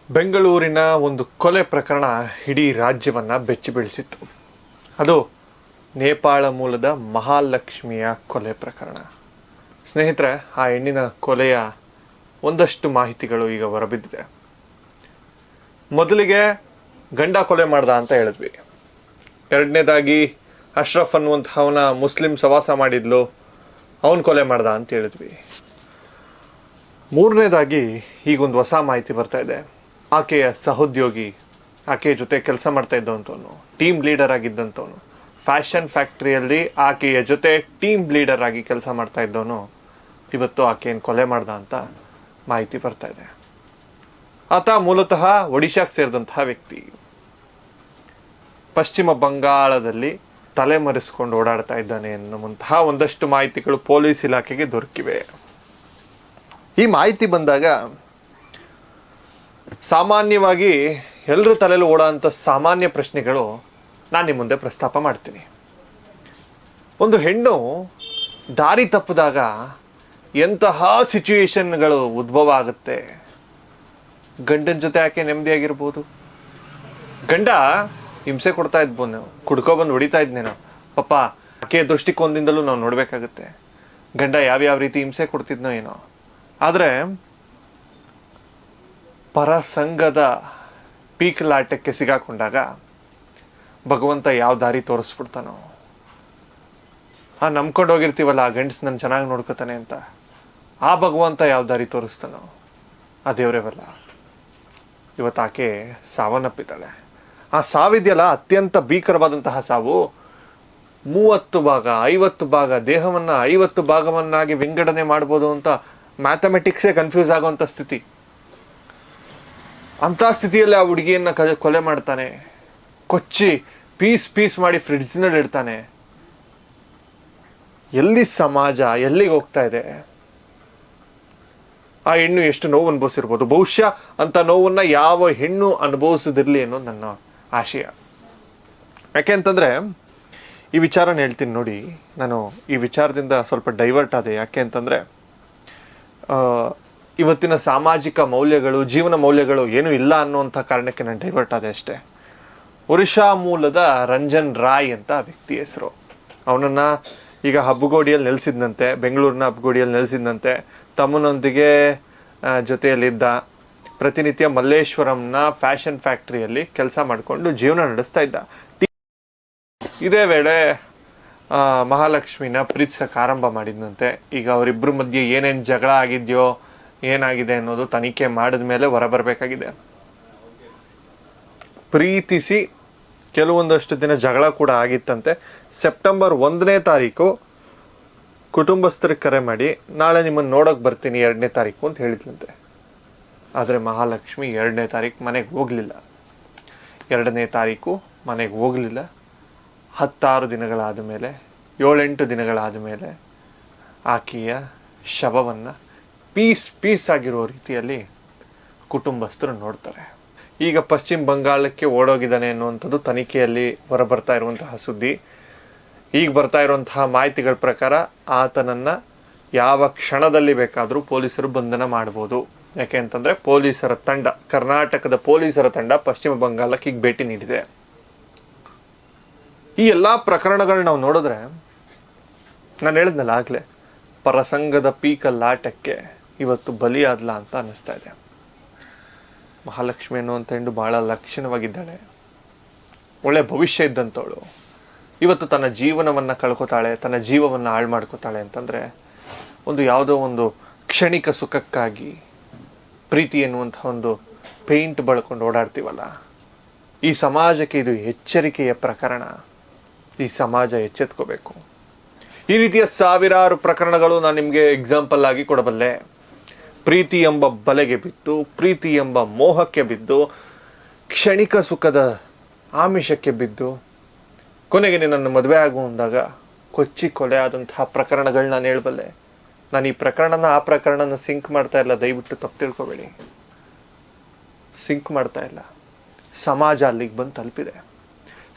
ಬೆಂಗಳೂರಿನ ಒಂದು ಕೊಲೆ ಪ್ರಕರಣ ಇಡೀ ರಾಜ್ಯವನ್ನು ಬೆಚ್ಚಿ ಬೀಳಿಸಿತ್ತು. ಅದು ನೇಪಾಳ ಮೂಲದ ಮಹಾಲಕ್ಷ್ಮಿಯ ಕೊಲೆ ಪ್ರಕರಣ. ಸ್ನೇಹಿತರೆ, ಆ ಹೆಣ್ಣಿನ ಕೊಲೆಯ ಒಂದಷ್ಟು ಮಾಹಿತಿಗಳು ಈಗ ಹೊರಬಿದ್ದಿದೆ. ಮೊದಲಿಗೆ ಗಂಡ ಕೊಲೆ ಮಾಡ್ದ ಅಂತ ಹೇಳಿದ್ವಿ. ಎರಡನೇದಾಗಿ ಅಶ್ರಫ್ ಅನ್ನುವಂಥವನ ಮುಸ್ಲಿಂ ಸವಾಸ ಮಾಡಿದ್ಲು, ಅವನು ಕೊಲೆ ಮಾಡ್ದ ಅಂತ ಹೇಳಿದ್ವಿ. ಮೂರನೇದಾಗಿ ಈಗೊಂದು ಹೊಸ ಮಾಹಿತಿ ಬರ್ತಾ ಇದೆ. ಆಕೆಯ ಸಹೋದ್ಯೋಗಿ, ಆಕೆಯ ಜೊತೆ ಕೆಲಸ ಮಾಡ್ತಾ ಇದ್ದಂಥವನು, ಟೀಮ್ ಲೀಡರ್ ಆಗಿದ್ದಂಥವನು, ಫ್ಯಾಷನ್ ಫ್ಯಾಕ್ಟ್ರಿಯಲ್ಲಿ ಆಕೆಯ ಜೊತೆ ಟೀಮ್ ಲೀಡರ್ ಆಗಿ ಕೆಲಸ ಮಾಡ್ತಾ ಇದ್ದವನು ಇವತ್ತು ಆಕೆಯನ್ನು ಕೊಲೆ ಮಾಡ್ದ ಅಂತ ಮಾಹಿತಿ ಬರ್ತಾ ಇದೆ. ಆತ ಮೂಲತಃ ಒಡಿಶಾಕ್ಕೆ ಸೇರಿದಂತಹ ವ್ಯಕ್ತಿ. ಪಶ್ಚಿಮ ಬಂಗಾಳದಲ್ಲಿ ತಲೆಮರೆಸಿಕೊಂಡು ಓಡಾಡ್ತಾ ಇದ್ದಾನೆ ಎನ್ನುವಂತಹ ಒಂದಷ್ಟು ಮಾಹಿತಿಗಳು ಪೊಲೀಸ್ ಇಲಾಖೆಗೆ ದೊರಕಿವೆ. ಈ ಮಾಹಿತಿ ಬಂದಾಗ ಸಾಮಾನ್ಯವಾಗಿ ಎಲ್ಲರ ತಲೆಯಲ್ಲಿ ಓಡೋಂಥ ಸಾಮಾನ್ಯ ಪ್ರಶ್ನೆಗಳು ನಾನು ನಿಮ್ಮ ಮುಂದೆ ಪ್ರಸ್ತಾಪ ಮಾಡ್ತೀನಿ. ಒಂದು ಹೆಣ್ಣು ದಾರಿ ತಪ್ಪಿದಾಗ ಎಂತಹ ಸಿಚುವೇಶನ್ಗಳು ಉದ್ಭವ ಆಗುತ್ತೆ. ಗಂಡನ ಜೊತೆ ಯಾಕೆ ನೆಮ್ಮದಿಯಾಗಿರ್ಬೋದು, ಗಂಡ ಹಿಂಸೆ ಕೊಡ್ತಾ ಇದ್ಬೋದು, ಕುಡ್ಕೊಬಂದು ಹೊಡಿತಾ ಇದ್ನೇನೋ, ಪಾಪ ಆಕೆಯ ದೃಷ್ಟಿಕೋನದಿಂದಲೂ ನಾವು ನೋಡಬೇಕಾಗುತ್ತೆ ಗಂಡ ಯಾವ್ಯಾವ ರೀತಿ ಹಿಂಸೆ ಕೊಡ್ತಿದ್ನೋ ಏನೋ. ಆದರೆ ಪರಸಂಗದ ಪೀಕಲಾಟಕ್ಕೆ ಸಿಗಾಕೊಂಡಾಗ ಭಗವಂತ ಯಾವ ದಾರಿ ತೋರಿಸ್ಬಿಡ್ತಾನೋ. ನಂಬ್ಕೊಂಡು ಹೋಗಿರ್ತೀವಲ್ಲ ಆ ಗಂಡಸ್ ನನ್ನ ಚೆನ್ನಾಗಿ ನೋಡ್ಕೋತಾನೆ ಅಂತ, ಆ ಭಗವಂತ ಯಾವ ದಾರಿ ತೋರಿಸ್ತಾನೋ ಆ ದೇವರೇ ಬಲ್ಲ. ಇವತ್ತು ಆಕೆ ಸಾವನ್ನಪ್ಪಿದ್ದಾಳೆ. ಆ ಸಾವಿದೆಯಲ್ಲ, ಅತ್ಯಂತ ಭೀಕರವಾದಂತಹ ಸಾವು. 30 ಭಾಗ 50 ಭಾಗ ದೇಹವನ್ನು 50 ಭಾಗವನ್ನಾಗಿ ವಿಂಗಡಣೆ ಮಾಡ್ಬೋದು ಅಂತ ಮ್ಯಾಥಮೆಟಿಕ್ಸೇ ಕನ್ಫ್ಯೂಸ್ ಆಗುವಂಥ ಸ್ಥಿತಿ. ಅಂಥ ಸ್ಥಿತಿಯಲ್ಲಿ ಆ ಹುಡುಗಿಯನ್ನು ಕೊಲೆ ಮಾಡ್ತಾನೆ, ಕೊಚ್ಚಿ ಪೀಸ್ ಮಾಡಿ ಫ್ರಿಡ್ಜ್ನಲ್ಲಿ ಇಡ್ತಾನೆ. ಎಲ್ಲಿ ಸಮಾಜ ಎಲ್ಲಿಗೆ ಹೋಗ್ತಾ ಇದೆ? ಆ ಹೆಣ್ಣು ಎಷ್ಟು ನೋವು ಅನುಭವಿಸಿರ್ಬೋದು. ಬಹುಶಃ ಅಂಥ ನೋವನ್ನ ಯಾವ ಹೆಣ್ಣು ಅನುಭವಿಸದಿರಲಿ ಅನ್ನೋದು ನನ್ನ ಆಶಯ. ಯಾಕೆ ಅಂತಂದರೆ ಈ ವಿಚಾರನ ಹೇಳ್ತೀನಿ ನೋಡಿ. ನಾನು ಈ ವಿಚಾರದಿಂದ ಸ್ವಲ್ಪ ಡೈವರ್ಟ್ ಆದೆ. ಯಾಕೆ ಅಂತಂದರೆ ಇವತ್ತಿನ ಸಾಮಾಜಿಕ ಮೌಲ್ಯಗಳು, ಜೀವನ ಮೌಲ್ಯಗಳು ಏನೂ ಇಲ್ಲ ಅನ್ನುವಂಥ ಕಾರಣಕ್ಕೆ ನಾನು ಡೈವರ್ಟ್ ಆದೆ ಅಷ್ಟೇ. ಒರಿಷಾ ಮೂಲದ ರಂಜನ್ ರಾಯ್ ಅಂತ ವ್ಯಕ್ತಿ ಹೆಸರು. ಅವನನ್ನು ಈಗ ಹಬ್ಬಗೋಡಿಯಲ್ಲಿ ನೆಲೆಸಿದ್ದಂತೆ, ಬೆಂಗಳೂರಿನ ಹಬ್ಬಗೋಡಿಯಲ್ಲಿ ನೆಲೆಸಿದ್ದಂತೆ. ತಮ್ಮನೊಂದಿಗೆ ಜೊತೆಯಲ್ಲಿದ್ದ, ಪ್ರತಿನಿತ್ಯ ಮಲ್ಲೇಶ್ವರಂನ ಫ್ಯಾಷನ್ ಫ್ಯಾಕ್ಟ್ರಿಯಲ್ಲಿ ಕೆಲಸ ಮಾಡಿಕೊಂಡು ಜೀವನ ನಡೆಸ್ತಾ ಇದ್ದ. ಇದೇ ವೇಳೆ ಮಹಾಲಕ್ಷ್ಮಿನ ಪ್ರೀತಿಸಕ್ಕೆ ಆರಂಭ ಮಾಡಿದಂತೆ. ಈಗ ಅವರಿಬ್ಬರ ಮಧ್ಯೆ ಏನೇನು ಜಗಳ ಆಗಿದೆಯೋ, ಏನಾಗಿದೆ ಅನ್ನೋದು ತನಿಖೆ ಮಾಡಿದ ಮೇಲೆ ಹೊರಬರಬೇಕಾಗಿದೆ. ಪ್ರೀತಿಸಿ ಕೆಲವೊಂದಷ್ಟು ದಿನ ಜಗಳ ಕೂಡ ಆಗಿತ್ತಂತೆ. ಸೆಪ್ಟೆಂಬರ್ 1ನೇ ತಾರೀಕು ಕುಟುಂಬಸ್ಥರಿಗೆ ಕರೆ ಮಾಡಿ, ನಾಳೆ ನಿಮ್ಮನ್ನು ನೋಡೋಕೆ ಬರ್ತೀನಿ 2ನೇ ತಾರೀಕು ಅಂತ ಹೇಳಿದ್ಲಂತೆ. ಆದರೆ ಮಹಾಲಕ್ಷ್ಮಿ 2ನೇ ತಾರೀಕು ಮನೆಗೆ ಹೋಗಲಿಲ್ಲ. 2ನೇ ತಾರೀಕು ಮನೆಗೆ ಹೋಗಲಿಲ್ಲ. 16 ದಿನಗಳಾದ ಮೇಲೆ, 7-8 ದಿನಗಳಾದ ಮೇಲೆ ಆಕೆಯ ಶವವನ್ನು ಪೀಸ್ ಆಗಿರೋ ರೀತಿಯಲ್ಲಿ ಕುಟುಂಬಸ್ಥರು ನೋಡ್ತಾರೆ. ಈಗ ಪಶ್ಚಿಮ ಬಂಗಾಳಕ್ಕೆ ಓಡೋಗಿದ್ದಾನೆ ಅನ್ನುವಂಥದ್ದು ತನಿಖೆಯಲ್ಲಿ ಹೊರಬರ್ತಾ ಇರುವಂತಹ ಸುದ್ದಿ. ಈಗ ಬರ್ತಾ ಇರುವಂತಹ ಮಾಹಿತಿಗಳ ಪ್ರಕಾರ ಆತನನ್ನು ಯಾವ ಕ್ಷಣದಲ್ಲಿ ಬೇಕಾದರೂ ಪೊಲೀಸರು ಬಂಧನ ಮಾಡ್ಬೋದು. ಯಾಕೆ ಅಂತಂದರೆ ಪೊಲೀಸರ ತಂಡ, ಕರ್ನಾಟಕದ ಪೊಲೀಸರ ತಂಡ ಪಶ್ಚಿಮ ಬಂಗಾಳಕ್ಕೆ ಈಗ ಭೇಟಿ ನೀಡಿದೆ. ಈ ಎಲ್ಲ ಪ್ರಕರಣಗಳು ನಾವು ನೋಡಿದ್ರೆ, ನಾನು ಹೇಳಿದ್ನಲ್ಲ ಆಗಲೇ, ಪರಸಂಗದ ಪೀಕಲಾಟಕ್ಕೆ ಇವತ್ತು ಬಲಿಯಾದ್ಲ ಅಂತ ಅನ್ನಿಸ್ತಾ ಇದೆ. ಮಹಾಲಕ್ಷ್ಮಿ ಅನ್ನುವಂಥ ಹೆಣ್ಣು ಭಾಳ ಲಕ್ಷಣವಾಗಿದ್ದಾಳೆ, ಒಳ್ಳೆ ಭವಿಷ್ಯ ಇದ್ದಂಥವಳು. ಇವತ್ತು ತನ್ನ ಜೀವನವನ್ನು ಕಳ್ಕೊತಾಳೆ, ತನ್ನ ಜೀವವನ್ನು ಹಾಳು ಮಾಡ್ಕೋತಾಳೆ ಅಂತಂದರೆ ಒಂದು ಯಾವುದೋ ಒಂದು ಕ್ಷಣಿಕ ಸುಖಕ್ಕಾಗಿ ಪ್ರೀತಿ ಎನ್ನುವಂಥ ಒಂದು ಪೇಂಟ್ ಬಳಕೊಂಡು ಓಡಾಡ್ತೀವಲ್ಲ. ಈ ಸಮಾಜಕ್ಕೆ ಇದು ಎಚ್ಚರಿಕೆಯ ಪ್ರಕರಣ. ಈ ಸಮಾಜ ಎಚ್ಚೆತ್ಕೋಬೇಕು. ಈ ರೀತಿಯ ಸಾವಿರಾರು ಪ್ರಕರಣಗಳು ನಾನು ನಿಮಗೆ ಎಕ್ಸಾಂಪಲ್ ಆಗಿ ಕೊಡಬಲ್ಲೆ. ಪ್ರೀತಿ ಎಂಬ ಬಲೆಗೆ ಬಿದ್ದು, ಪ್ರೀತಿ ಎಂಬ ಮೋಹಕ್ಕೆ ಬಿದ್ದು, ಕ್ಷಣಿಕ ಸುಖದ ಆಮಿಷಕ್ಕೆ ಬಿದ್ದು, ಕೊನೆಗೆ ನನ್ನ ಮದುವೆ ಅಂದಾಗ ಕೊಚ್ಚಿ ಕೊಲೆ ಆದಂತಹ ಪ್ರಕರಣಗಳು ನಾನು ಹೇಳಬಲ್ಲೆ. ನಾನು ಈ ಪ್ರಕರಣನ ಆ ಪ್ರಕರಣನ ಸಿಂಕ್ ಮಾಡ್ತಾ ಇಲ್ಲ, ದಯವಿಟ್ಟು ತಪ್ಪು ತಿಳ್ಕೊಬೇಡಿ. ಸಿಂಕ್ ಮಾಡ್ತಾ ಇಲ್ಲ. ಸಮಾಜ ಅಲ್ಲಿಗೆ ಬಂದು ತಲುಪಿದೆ.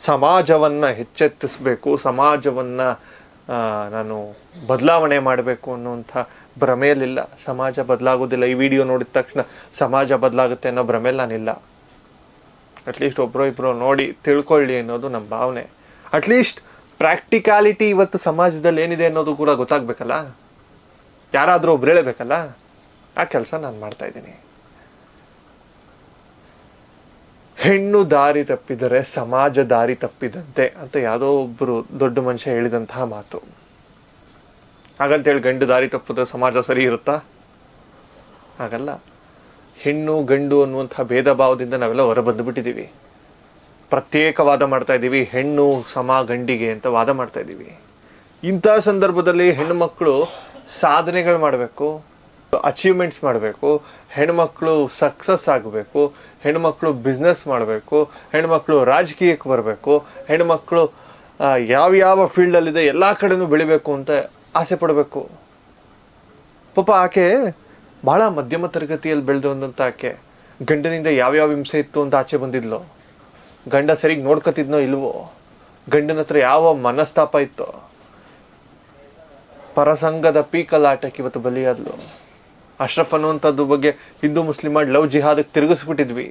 ಸಮಾಜವನ್ನು ಎಚ್ಚೆತ್ತಿಸಬೇಕು, ಸಮಾಜವನ್ನು ನಾನು ಬದಲಾವಣೆ ಮಾಡಬೇಕು ಅನ್ನುವಂಥ ಭ್ರಮೆಯಲ್ಲಿಲ್ಲ. ಸಮಾಜ ಬದಲಾಗೋದಿಲ್ಲ, ಈ ವಿಡಿಯೋ ನೋಡಿದ ತಕ್ಷಣ ಸಮಾಜ ಬದಲಾಗುತ್ತೆ ಅನ್ನೋ ಭ್ರಮೆಯಲ್ಲಿ ನಾನಿಲ್ಲ. ಅಟ್ಲೀಸ್ಟ್ ಒಬ್ಬರೋ ಇಬ್ಬರು ನೋಡಿ ತಿಳ್ಕೊಳ್ಳಿ ಅನ್ನೋದು ನಮ್ಮ ಭಾವನೆ. ಅಟ್ಲೀಸ್ಟ್ ಪ್ರಾಕ್ಟಿಕಾಲಿಟಿ ಇವತ್ತು ಸಮಾಜದಲ್ಲಿ ಏನಿದೆ ಅನ್ನೋದು ಕೂಡ ಗೊತ್ತಾಗಬೇಕಲ್ಲ, ಯಾರಾದರೂ ಒಬ್ರು ಹೇಳಬೇಕಲ್ಲ. ಆ ಕೆಲಸ ನಾನು ಮಾಡ್ತಾಯಿದ್ದೀನಿ. ಹೆಣ್ಣು ದಾರಿ ತಪ್ಪಿದರೆ ಸಮಾಜ ದಾರಿ ತಪ್ಪಿದಂತೆ ಅಂತ ಯಾವುದೋ ಒಬ್ಬರು ದೊಡ್ಡ ಮನುಷ್ಯ ಹೇಳಿದಂತಹ ಮಾತು. ಹಾಗಂತೇಳಿ ಗಂಡು ದಾರಿ ತಪ್ಪಿದ್ರೆ ಸಮಾಜ ಸರಿ ಇರುತ್ತಾ? ಹಾಗಲ್ಲ. ಹೆಣ್ಣು ಗಂಡು ಅನ್ನುವಂಥ ಭೇದ ಭಾವದಿಂದ ನಾವೆಲ್ಲ ಹೊರ ಬಂದುಬಿಟ್ಟಿದ್ದೀವಿ. ಪ್ರತ್ಯೇಕ ವಾದ ಮಾಡ್ತಾ ಇದ್ದೀವಿ, ಹೆಣ್ಣು ಸಮ ಗಂಡಿಗೆ ಅಂತ ವಾದ ಮಾಡ್ತಾ ಇದ್ದೀವಿ. ಇಂಥ ಸಂದರ್ಭದಲ್ಲಿ ಹೆಣ್ಣುಮಕ್ಕಳು ಸಾಧನೆಗಳು ಮಾಡಬೇಕು, ಅಚೀವ್ಮೆಂಟ್ಸ್ ಮಾಡಬೇಕು, ಹೆಣ್ಮಕ್ಳು ಸಕ್ಸಸ್ ಆಗಬೇಕು, ಹೆಣ್ಮಕ್ಳು ಬಿಸ್ನೆಸ್ ಮಾಡಬೇಕು, ಹೆಣ್ಮಕ್ಳು ರಾಜಕೀಯಕ್ಕೆ ಬರಬೇಕು, ಹೆಣ್ಮಕ್ಳು ಯಾವ್ಯಾವ ಫೀಲ್ಡಲ್ಲಿದೆ ಎಲ್ಲ ಕಡೆನೂ ಬೆಳಿಬೇಕು ಅಂತ ಆಸೆ ಪಡಬೇಕು. ಪಾಪ ಆಕೆ ಭಾಳ ಮಧ್ಯಮ ತರಗತಿಯಲ್ಲಿ ಬೆಳೆದಂಥ ಆಕೆ ಗಂಡನಿಂದ ಯಾವ್ಯಾವ ಹಿಂಸೆ ಇತ್ತು ಅಂತ ಆಚೆ ಬಂದಿದ್ಲು. ಗಂಡ ಸರಿಗೆ ನೋಡ್ಕೊತಿದ್ನೋ ಇಲ್ವೋ, ಗಂಡನ ಹತ್ರ ಯಾವ ಮನಸ್ತಾಪ ಇತ್ತೋ, ಪರಸಂಗದ ಪೀಕಲಾಟಕ್ಕೆ ಇವತ್ತು ಬಲಿಯಾದ್ಲು. ಅಶ್ರಫ್ ಅನ್ನುವಂಥದ್ದು ಬಗ್ಗೆ ಹಿಂದೂ ಮುಸ್ಲಿಂ ಮಾಡಿ ಲವ್ ಜಿಹಾದಕ್ಕೆ ತಿರುಗಿಸ್ಬಿಟ್ಟಿದ್ವಿ,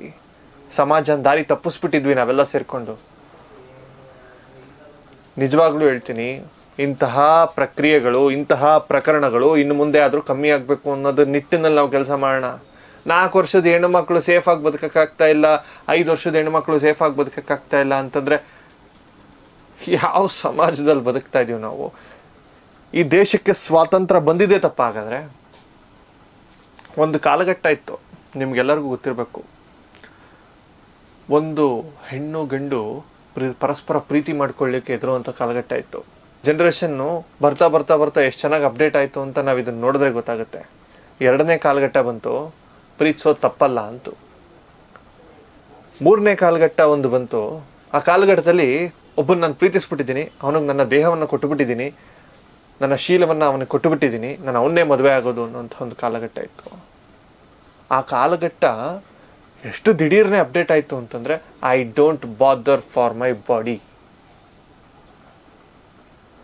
ಸಮಾಜನ ದಾರಿ ತಪ್ಪಿಸ್ಬಿಟ್ಟಿದ್ವಿ ನಾವೆಲ್ಲ ಸೇರಿಕೊಂಡು. ನಿಜವಾಗ್ಲೂ ಹೇಳ್ತೀನಿ, ಇಂತಹ ಪ್ರಕ್ರಿಯೆಗಳು, ಇಂತಹ ಪ್ರಕರಣಗಳು ಇನ್ನು ಮುಂದೆ ಆದರೂ ಕಮ್ಮಿ ಆಗಬೇಕು ಅನ್ನೋದು ನಿಟ್ಟಿನಲ್ಲಿ ನಾವು ಕೆಲಸ ಮಾಡೋಣ. 4 ವರ್ಷದ ಹೆಣ್ಣುಮಕ್ಕಳು ಸೇಫಾಗಿ ಬದುಕೋಕ್ಕಾಗ್ತಾ ಇಲ್ಲ, 5 ವರ್ಷದ ಹೆಣ್ಣುಮಕ್ಕಳು ಸೇಫಾಗಿ ಬದುಕೋಕ್ಕಾಗ್ತಾ ಇಲ್ಲ ಅಂತಂದರೆ ಯಾವ ಸಮಾಜದಲ್ಲಿ ಬದುಕ್ತಾ ಇದೀವಿ ನಾವು? ಈ ದೇಶಕ್ಕೆ ಸ್ವಾತಂತ್ರ್ಯ ಬಂದಿದೆ ತಪ್ಪ ಹಾಗಾದರೆ? ಒಂದು ಕಾಲಘಟ್ಟ ಇತ್ತು, ನಿಮ್ಗೆಲ್ಲರಿಗೂ ಗೊತ್ತಿರಬೇಕು. ಒಂದು ಹೆಣ್ಣು ಗಂಡು ಪರಸ್ಪರ ಪ್ರೀತಿ ಮಾಡ್ಕೊಳ್ಳಿಕ್ಕೆ ಎದುರುವಂಥ ಕಾಲಘಟ್ಟ ಇತ್ತು. ಜನ್ರೇಷನ್ನು ಬರ್ತಾ ಬರ್ತಾ ಬರ್ತಾ ಎಷ್ಟು ಚೆನ್ನಾಗಿ ಅಪ್ಡೇಟ್ ಆಯಿತು ಅಂತ ನಾವು ಇದನ್ನು ನೋಡಿದ್ರೆ ಗೊತ್ತಾಗುತ್ತೆ. 2ನೇ ಕಾಲಘಟ್ಟ ಬಂತು, ಪ್ರೀತಿಸೋದು ತಪ್ಪಲ್ಲ ಅಂತು. 3ನೇ ಕಾಲಘಟ್ಟ ಒಂದು ಬಂತು. ಆ ಕಾಲಘಟ್ಟದಲ್ಲಿ ಒಬ್ಬನ ನಾನು ಪ್ರೀತಿಸ್ಬಿಟ್ಟಿದ್ದೀನಿ, ಅವನಿಗೆ ನನ್ನ ದೇಹವನ್ನು ಕೊಟ್ಟುಬಿಟ್ಟಿದ್ದೀನಿ, ನನ್ನ ಶೀಲವನ್ನು ಅವನಿಗೆ ಕೊಟ್ಟುಬಿಟ್ಟಿದ್ದೀನಿ, ನಾನು ಅವನ್ನೇ ಮದುವೆ ಆಗೋದು ಅನ್ನೋಂಥ ಒಂದು ಕಾಲಘಟ್ಟ ಇತ್ತು. ಆ ಕಾಲಘಟ್ಟ ಎಷ್ಟು ದಿಢೀರ್ನೇ ಅಪ್ಡೇಟ್ ಆಯಿತು ಅಂತಂದರೆ, I don't bother for my body.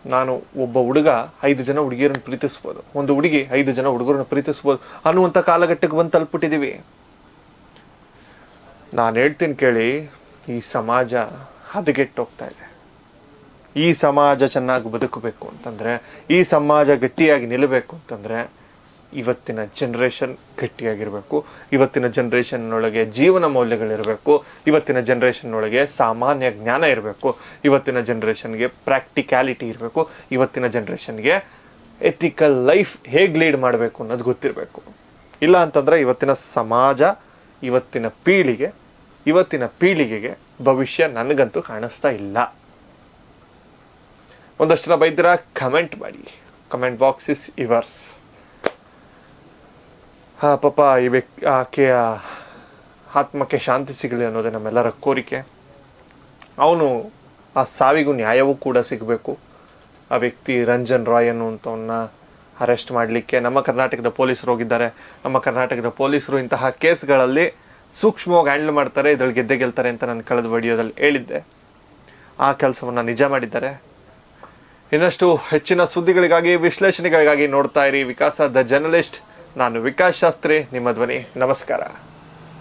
ನಾನು ಒಬ್ಬ ಹುಡುಗ 5 ಜನ ಹುಡುಗಿಯರನ್ನು ಪ್ರೀತಿಸ್ಬೋದು, ಒಂದು ಹುಡುಗಿ 5 ಜನ ಹುಡುಗರನ್ನು ಪ್ರೀತಿಸ್ಬೋದು ಅನ್ನುವಂಥ ಕಾಲಘಟ್ಟಕ್ಕೆ ಬಂದು ತಲುಪಿಟ್ಟಿದ್ದೀವಿ. ನಾನು ಹೇಳ್ತೀನಿ ಕೇಳಿ, ಈ ಸಮಾಜ ಹದಗೆಟ್ಟೋಗ್ತಾ ಇದೆ. ಈ ಸಮಾಜ ಚೆನ್ನಾಗಿ ಬದುಕಬೇಕು ಅಂತಂದರೆ, ಈ ಸಮಾಜ ಗಟ್ಟಿಯಾಗಿ ನಿಲ್ಲಬೇಕು ಅಂತಂದರೆ ಇವತ್ತಿನ ಜನ್ರೇಷನ್ ಗಟ್ಟಿಯಾಗಿರಬೇಕು. ಇವತ್ತಿನ ಜನ್ರೇಷನ್ನೊಳಗೆ ಜೀವನ ಮೌಲ್ಯಗಳಿರಬೇಕು. ಇವತ್ತಿನ ಜನ್ರೇಷನ್ನೊಳಗೆ ಸಾಮಾನ್ಯ ಜ್ಞಾನ ಇರಬೇಕು. ಇವತ್ತಿನ ಜನ್ರೇಷನ್ಗೆ ಪ್ರಾಕ್ಟಿಕ್ಯಾಲಿಟಿ ಇರಬೇಕು. ಇವತ್ತಿನ ಜನ್ರೇಷನ್ಗೆ ಎಥಿಕಲ್ ಲೈಫ್ ಹೇಗೆ ಲೀಡ್ ಮಾಡಬೇಕು ಅನ್ನೋದು ಗೊತ್ತಿರಬೇಕು. ಇಲ್ಲ ಅಂತಂದರೆ ಇವತ್ತಿನ ಸಮಾಜ, ಇವತ್ತಿನ ಪೀಳಿಗೆಗೆ ಭವಿಷ್ಯ ನನಗಂತೂ ಕಾಣಿಸ್ತಾ ಇಲ್ಲ. ಒಂದಷ್ಟು ಜನ ಬೈದಿರ ಕಮೆಂಟ್ ಮಾಡಿ, ಕಮೆಂಟ್ ಬಾಕ್ಸ್ ಇಸ್ ಯುವರ್ಸ್. ಪಾಪ ಆಕೆಯ ಆತ್ಮಕ್ಕೆ ಶಾಂತಿ ಸಿಗಲಿ ಅನ್ನೋದೇ ನಮ್ಮೆಲ್ಲರ ಕೋರಿಕೆ. ಅವನು ಆ ಸಾವಿಗೂ ನ್ಯಾಯವೂ ಕೂಡ ಸಿಗಬೇಕು. ಆ ವ್ಯಕ್ತಿ ರಂಜನ್ ರಾಯ್ ಅನ್ನುವಂಥವನ್ನ ಅರೆಸ್ಟ್ ಮಾಡಲಿಕ್ಕೆ ನಮ್ಮ ಕರ್ನಾಟಕದ ಪೊಲೀಸರು ಹೋಗಿದ್ದಾರೆ. ನಮ್ಮ ಕರ್ನಾಟಕದ ಪೊಲೀಸರು ಇಂತಹ ಕೇಸ್ಗಳಲ್ಲಿ ಸೂಕ್ಷ್ಮವಾಗಿ ಹ್ಯಾಂಡಲ್ ಮಾಡ್ತಾರೆ, ಇದ್ರಲ್ಲಿ ಗೆದ್ದೆ ಗೆಲ್ತಾರೆ ಅಂತ ನಾನು ಕಳೆದ ವಿಡಿಯೋದಲ್ಲಿ ಹೇಳಿದ್ದೆ. ಆ ಕೆಲಸವನ್ನು ನಿಜ ಮಾಡಿದ್ದಾರೆ. ಇನ್ನಷ್ಟು ಹೆಚ್ಚಿನ ಸುದ್ದಿಗಳಿಗಾಗಿ, ವಿಶ್ಲೇಷಣೆಗಳಿಗಾಗಿ ನೋಡ್ತಾ ಇರಿ ವಿಕಾಸ ದ ಜರ್ನಲಿಸ್ಟ್. ನಾನು ವಿಕಾಸ್ ಶಾಸ್ತ್ರಿ, ನಿಮ್ಮ ಧ್ವನಿ. ನಮಸ್ಕಾರ.